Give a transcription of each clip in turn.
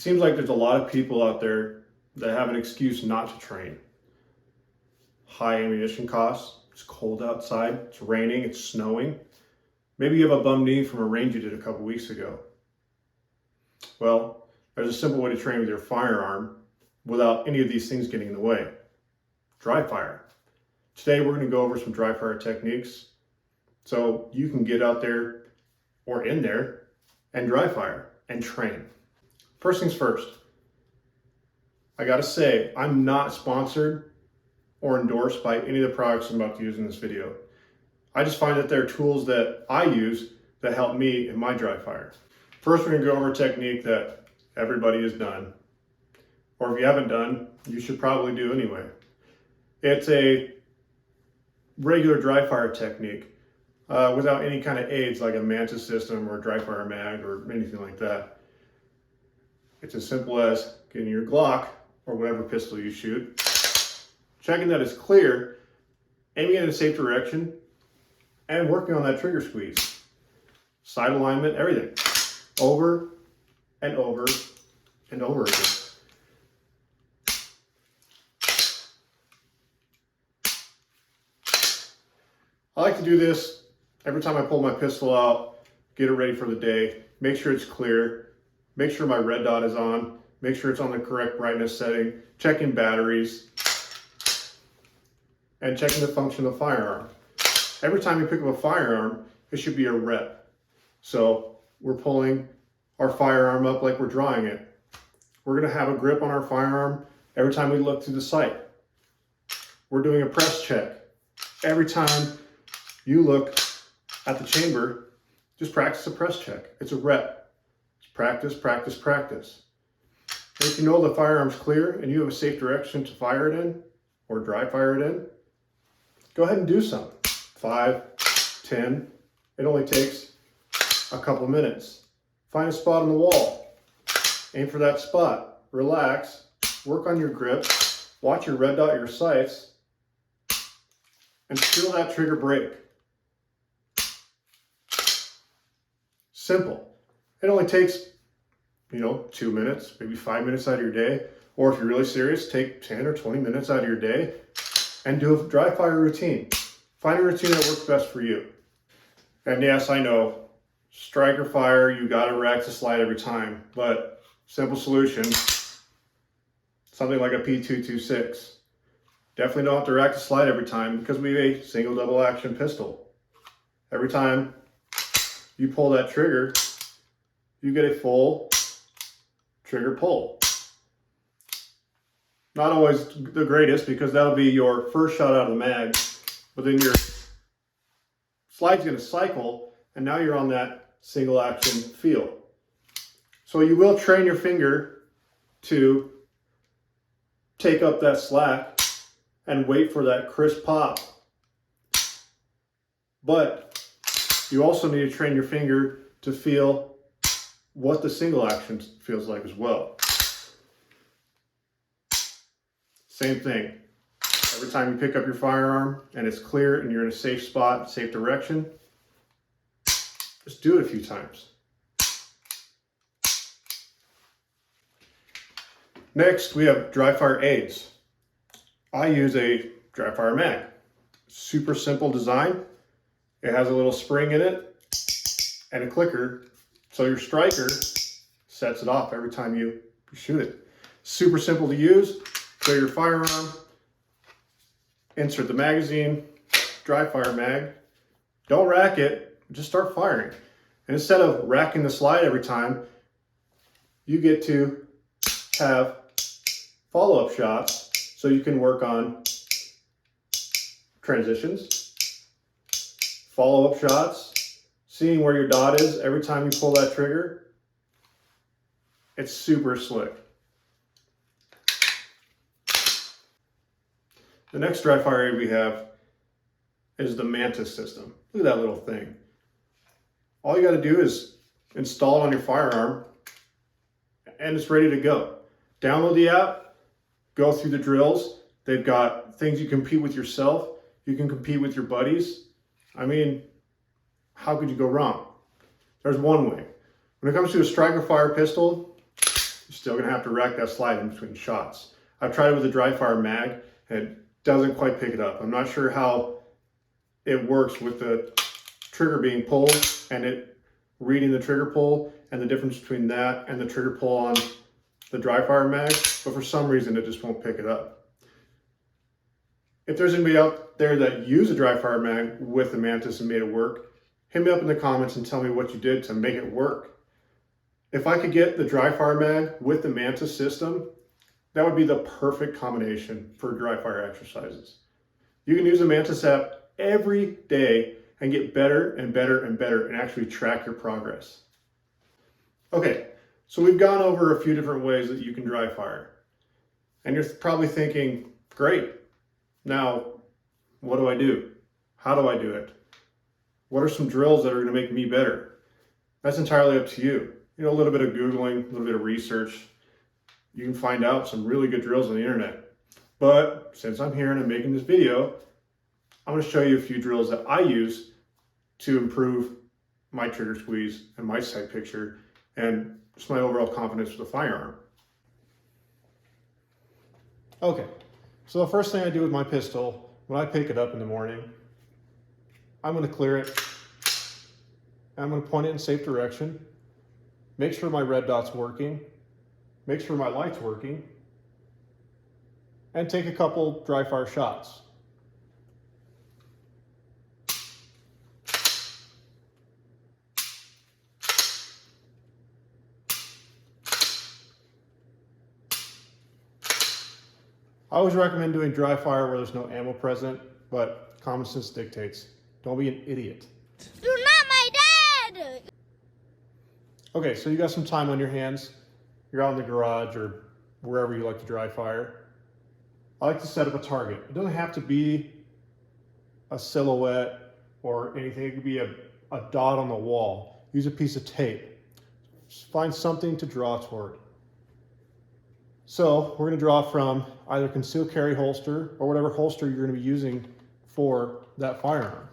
seems like there's a lot of people out there that have an excuse not to train. High ammunition costs, it's cold outside, it's raining, it's snowing. Maybe you have a bum knee from a range you did a couple weeks ago. Well, there's a simple way to train with your firearm without any of these things getting in the way. Dry fire. Today we're going to go over some dry fire techniques so you can get out there or in there and dry fire and train. First things first, I gotta say, I'm not sponsored or endorsed by any of the products I'm about to use in this video. I just find that they're tools that I use that help me in my dry fire. First, we're gonna go over a technique that everybody has done, or if you haven't done, you should probably do anyway. It's a regular dry fire technique without any kind of aids like a Mantis system or a dry fire mag or anything like that. It's as simple as getting your Glock or whatever pistol you shoot, checking that it's clear, aiming in a safe direction, and working on that trigger squeeze. Side alignment, everything. Over and over and over again. I like to do this every time I pull my pistol out, get it ready for the day, make sure it's clear, make sure my red dot is on, make sure it's on the correct brightness setting, checking batteries, and checking the function of the firearm. Every time you pick up a firearm, it should be a rep. So we're pulling our firearm up like we're drawing it. We're gonna have a grip on our firearm every time we look through the sight. We're doing a press check. Every time you look at the chamber, just practice a press check. It's a rep. It's practice, practice, practice. And if you know the firearm's clear and you have a safe direction to fire it in or dry fire it in, go ahead and do some. 5, 10, it only takes a couple minutes. Find a spot on the wall, aim for that spot, relax, work on your grip, watch your red dot, your sights, and feel that trigger break. Simple. It only takes, 2 minutes, maybe 5 minutes out of your day. Or if you're really serious, take 10 or 20 minutes out of your day and do a dry fire routine. Find a routine that works best for you. And yes, I know, striker fire, you gotta rack the slide every time, but simple solution, something like a P226. Definitely don't have to rack the slide every time because we have a single double action pistol. Every time you pull that trigger, you get a full trigger pull. Not always the greatest because that'll be your first shot out of the mag, but then your slide's gonna cycle and now you're on that single action feel. So you will train your finger to take up that slack and wait for that crisp pop. But you also need to train your finger to feel what the single action feels like as well. Same thing. Every time you pick up your firearm and it's clear and you're in a safe spot, safe direction, just do it a few times. Next, we have dry fire aids. I use a dry fire mag. Super simple design. It has a little spring in it and a clicker, so your striker sets it off every time you shoot it. Super simple to use. Clear your firearm, insert the magazine, dry fire mag. Don't rack it, just start firing. And instead of racking the slide every time, you get to have follow-up shots so you can work on transitions, follow-up shots, seeing where your dot is every time you pull that trigger. It's super slick. The next dry fire aid we have is the Mantis system. Look at that little thing. All you got to do is install it on your firearm and it's ready to go. Download the app, go through the drills. They've got things you compete with yourself. You can compete with your buddies. I mean, how could you go wrong? There's one way. When it comes to a striker fire pistol, you still gonna have to rack that slide in between shots. I've tried it with a dry fire mag and it doesn't quite pick it up. I'm not sure how it works with the trigger being pulled and it reading the trigger pull and the difference between that and the trigger pull on the dry fire mag, but for some reason it just won't pick it up. If there's anybody out there that use a dry fire mag with the Mantis and made it work, hit me up in the comments and tell me what you did to make it work. If I could get the dry fire mag with the Mantis system, that would be the perfect combination for dry fire exercises. You can use the Mantis app every day and get better and better and better and actually track your progress. Okay, so we've gone over a few different ways that you can dry fire. And you're probably thinking, great, now what do I do? How do I do it? What are some drills that are gonna make me better? That's entirely up to you. You know, a little bit of Googling, a little bit of research, you can find out some really good drills on the internet. But since I'm here and I'm making this video, I'm going to show you a few drills that I use to improve my trigger squeeze and my sight picture and just my overall confidence with the firearm. Okay, so the first thing I do with my pistol, when I pick it up in the morning, I'm going to clear it. I'm going to point it in safe direction, make sure my red dot's working, make sure my light's working, and take a couple dry fire shots. I always recommend doing dry fire where there's no ammo present, but common sense dictates. Don't be an idiot. You're not my dad! Okay, so you got some time on your hands. You're out in the garage or wherever you like to dry fire. I like to set up a target. It doesn't have to be a silhouette or anything. It could be a dot on the wall. Use a piece of tape. Just find something to draw toward. So we're going to draw from either concealed carry holster or whatever holster you're going to be using for that firearm.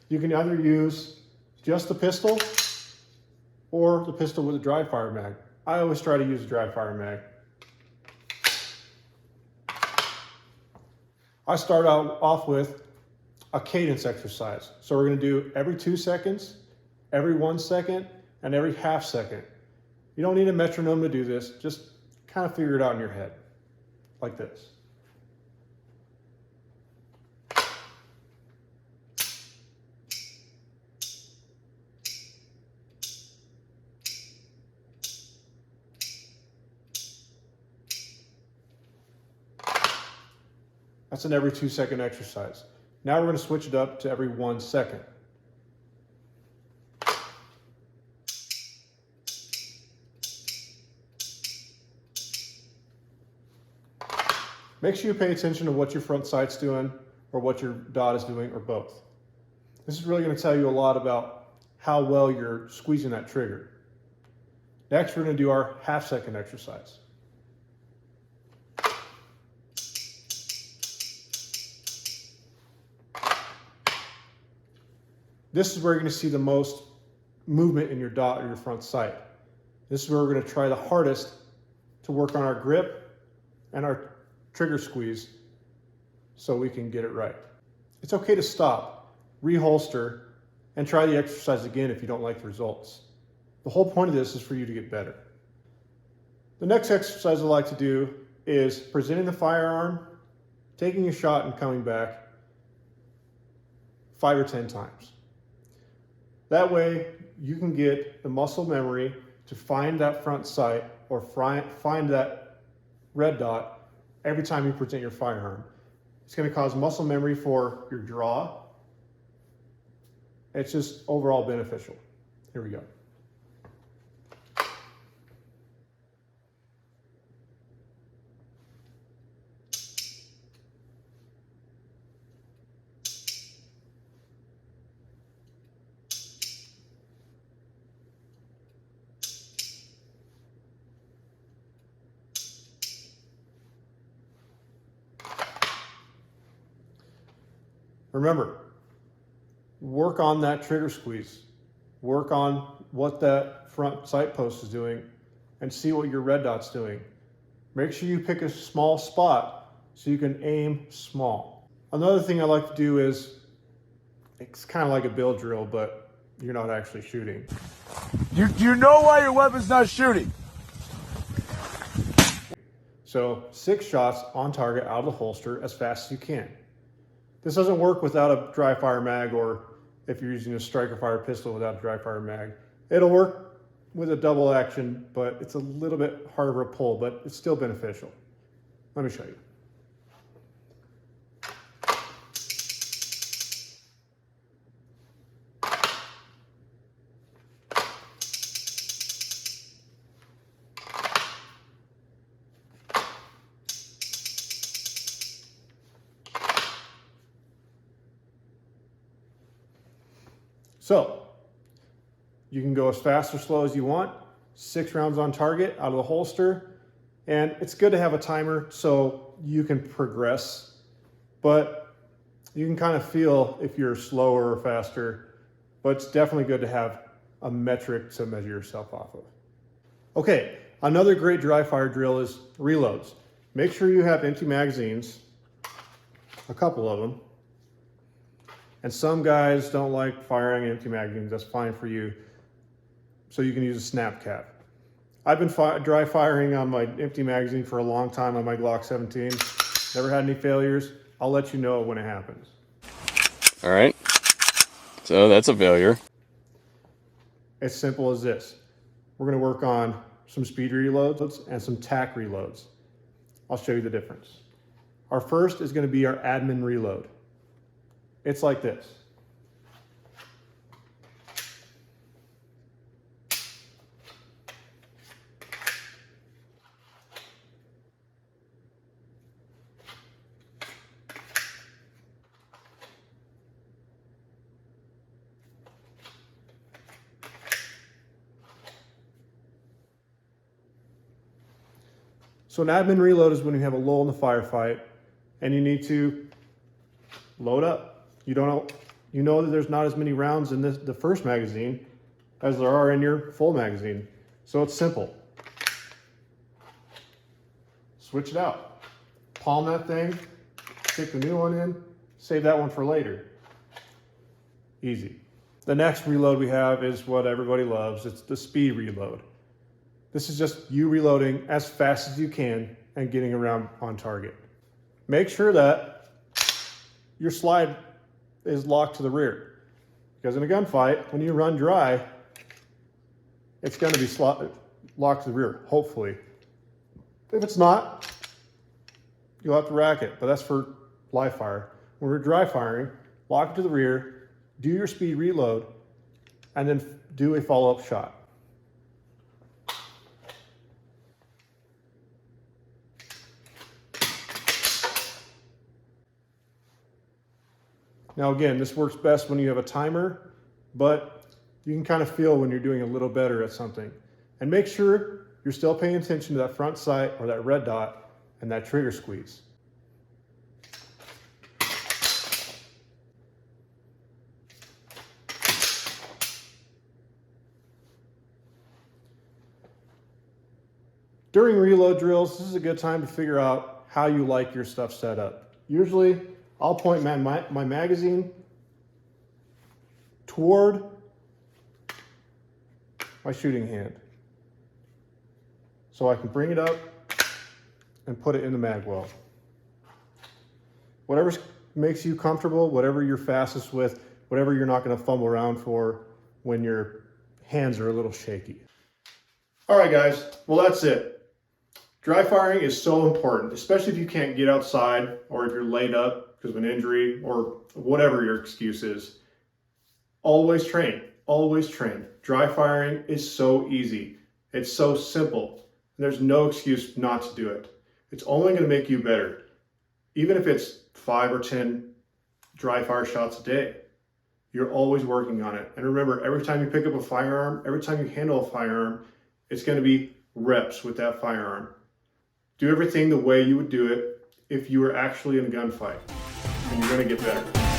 You can either use just the pistol or the pistol with a dry fire mag. I always try to use a dry fire mag. I start out off with a cadence exercise. So we're going to do every 2 seconds, every 1 second, and every half second. You don't need a metronome to do this. Just kind of figure it out in your head, like this. That's an every 2 second exercise. Now we're going to switch it up to every 1 second. Make sure you pay attention to what your front sight's doing or what your dot is doing or both. This is really going to tell you a lot about how well you're squeezing that trigger. Next, we're going to do our half second exercise. This is where you're going to see the most movement in your dot or your front sight. This is where we're going to try the hardest to work on our grip and our trigger squeeze so we can get it right. It's okay to stop, reholster, and try the exercise again if you don't like the results. The whole point of this is for you to get better. The next exercise I like to do is presenting the firearm, taking a shot and coming back 5 or 10 times. That way you can get the muscle memory to find that front sight or find that red dot every time you present your firearm. It's going to cause muscle memory for your draw. It's just overall beneficial. Here we go. Remember, work on that trigger squeeze. Work on what that front sight post is doing and see what your red dot's doing. Make sure you pick a small spot so you can aim small. Another thing I like to do is, it's kind of like a bill drill, but you're not actually shooting. You know why your weapon's not shooting? So 6 shots on target out of the holster as fast as you can. This doesn't work without a dry fire mag, or if you're using a striker fire pistol without a dry fire mag. It'll work with a double action, but it's a little bit harder to pull, but it's still beneficial. Let me show you. So you can go as fast or slow as you want, 6 rounds on target out of the holster, and it's good to have a timer so you can progress, but you can kind of feel if you're slower or faster, but it's definitely good to have a metric to measure yourself off of. Okay, another great dry fire drill is reloads. Make sure you have empty magazines, a couple of them. And some guys don't like firing empty magazines. That's fine for you. So you can use a snap cap. I've been dry firing on my empty magazine for a long time on my Glock 17. Never had any failures. I'll let you know when it happens. All right. So that's a failure. It's simple as this. We're going to work on some speed reloads and some tack reloads. I'll show you the difference. Our first is going to be our admin reload. It's like this. So an admin reload is when you have a lull in the firefight and you need to load up. You know that there's not as many rounds in the first magazine as there are in your full magazine. So it's simple. Switch it out. Palm that thing, stick the new one in, save that one for later. Easy. The next reload we have is what everybody loves. It's the speed reload. This is just you reloading as fast as you can and getting around on target. Make sure that your slide is locked to the rear. Because in a gunfight, when you run dry, it's going to be locked to the rear, hopefully. If it's not, you'll have to rack it, but that's for live fire. When we're dry firing, lock it to the rear, do your speed reload, and then do a follow-up shot. Now again, this works best when you have a timer, but you can kind of feel when you're doing a little better at something. And make sure you're still paying attention to that front sight or that red dot and that trigger squeeze. During reload drills, this is a good time to figure out how you like your stuff set up. Usually, I'll point my magazine toward my shooting hand, so I can bring it up and put it in the mag well. Whatever makes you comfortable, whatever you're fastest with, whatever you're not going to fumble around for when your hands are a little shaky. All right, guys. Well, that's it. Dry firing is so important, especially if you can't get outside or if you're laid up because of an injury or whatever your excuse is. Always train. Always train. Dry firing is so easy. It's so simple. There's no excuse not to do it. It's only going to make you better. Even if it's 5 or 10 dry fire shots a day, you're always working on it. And remember, every time you pick up a firearm, every time you handle a firearm, it's going to be reps with that firearm. Do everything the way you would do it if you were actually in a gunfight, and you're going to get better.